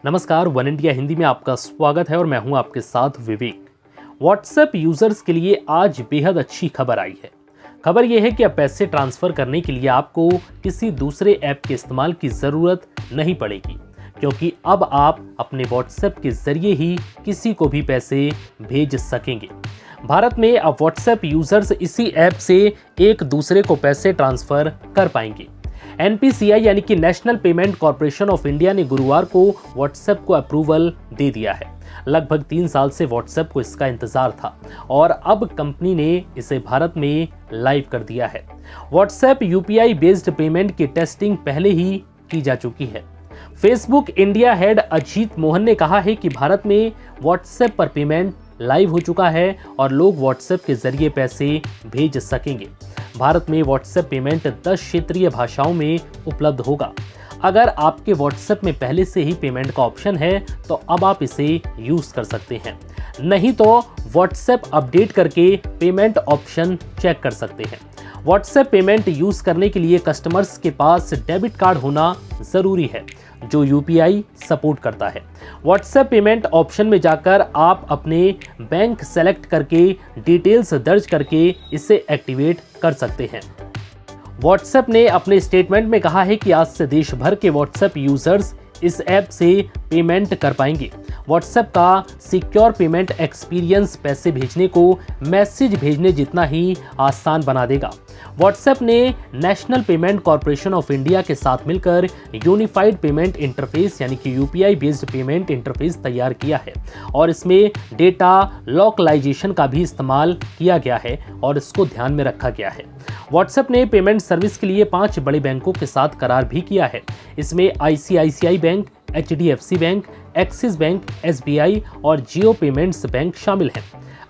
नमस्कार, one India Hindi में आपका स्वागत है और मैं हूं आपके साथ विवेक। व्हाट्सएप यूजर्स के लिए आज बेहद अच्छी खबर आई है। खबर यह है कि अब पैसे ट्रांसफर करने के लिए आपको किसी दूसरे ऐप के इस्तेमाल की ज़रूरत नहीं पड़ेगी, क्योंकि अब आप अपने व्हाट्सएप के जरिए ही किसी को भी पैसे भेज सकेंगे। भारत में अब व्हाट्सएप यूजर्स इसी ऐप से एक दूसरे को पैसे ट्रांसफर कर पाएंगे। एनपीसीआई यानी कि national payment corporation of India ने गुरुवार को व्हाट्सएप को अप्रूवल दे दिया है। लगभग 3 साल से व्हाट्सएप को इसका इंतजार था और अब कंपनी ने इसे भारत में लाइव कर दिया है। व्हाट्सएप यूपीआई बेस्ड पेमेंट की टेस्टिंग पहले ही की जा चुकी है। Facebook India head Ajit Mohan ने कहा है कि भारत में व्हाट्सएप पर पेमेंट लाइव हो चुका है और लोग व्हाट्सएप के जरिए पैसे भेज सकेंगे। भारत में व्हाट्सएप पेमेंट 10 क्षेत्रीय भाषाओं में उपलब्ध होगा। अगर आपके व्हाट्सएप में पहले से ही पेमेंट का ऑप्शन है तो अब आप इसे यूज कर सकते हैं, नहीं तो व्हाट्सएप अपडेट करके पेमेंट ऑप्शन चेक कर सकते हैं। व्हाट्सएप पेमेंट यूज करने के लिए कस्टमर्स के पास डेबिट कार्ड होना जरूरी है जो यूपीआई सपोर्ट करता है। व्हाट्सएप पेमेंट ऑप्शन में जाकर आप अपने बैंक सेलेक्ट करके डिटेल्स दर्ज करके इसे एक्टिवेट कर सकते हैं। व्हाट्सएप ने अपने स्टेटमेंट में कहा है कि आज से देश भर के व्हाट्सएप यूजर्स इस ऐप से पेमेंट कर पाएंगे। व्हाट्सएप का सिक्योर पेमेंट एक्सपीरियंस पैसे भेजने को मैसेज भेजने जितना ही आसान बना देगा। व्हाट्सएप ने national payment corporation of India के साथ मिलकर यूनिफाइड पेमेंट इंटरफेस यानी कि यूपीआई बेस्ड पेमेंट इंटरफेस तैयार किया है और इसमें डेटा लोकलाइजेशन का भी इस्तेमाल किया गया है और इसको ध्यान में रखा गया है। व्हाट्सएप ने पेमेंट सर्विस के लिए 5 बड़े बैंकों के साथ करार भी किया है। इसमें ICICI bank, HDFC bank, axis bank, SBI और जियो पेमेंट्स बैंक शामिल हैं।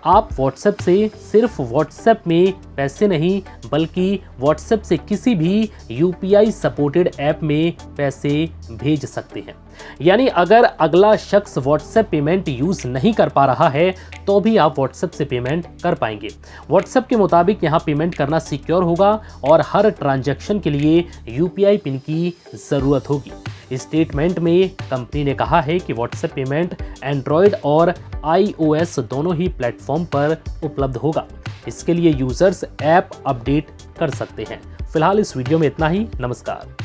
आप व्हाट्सएप से सिर्फ व्हाट्सएप में पैसे नहीं बल्कि व्हाट्सएप से किसी भी यूपीआई सपोर्टेड ऐप में पैसे भेज सकते हैं। यानी अगर अगला शख्स व्हाट्सएप पेमेंट यूज नहीं कर पा रहा है तो भी आप व्हाट्सएप से पेमेंट कर पाएंगे। व्हाट्सएप के मुताबिक यहाँ पेमेंट करना सिक्योर होगा और हर ट्रांजैक्शन के लिए यूपीआई पिन की जरूरत होगी। इस स्टेटमेंट में कंपनी ने कहा है कि व्हाट्सएप पेमेंट एंड्रॉयड और iOS दोनों ही प्लेटफॉर्म पर उपलब्ध होगा। इसके लिए यूजर्स ऐप अपडेट कर सकते हैं। फिलहाल इस वीडियो में इतना ही। नमस्कार।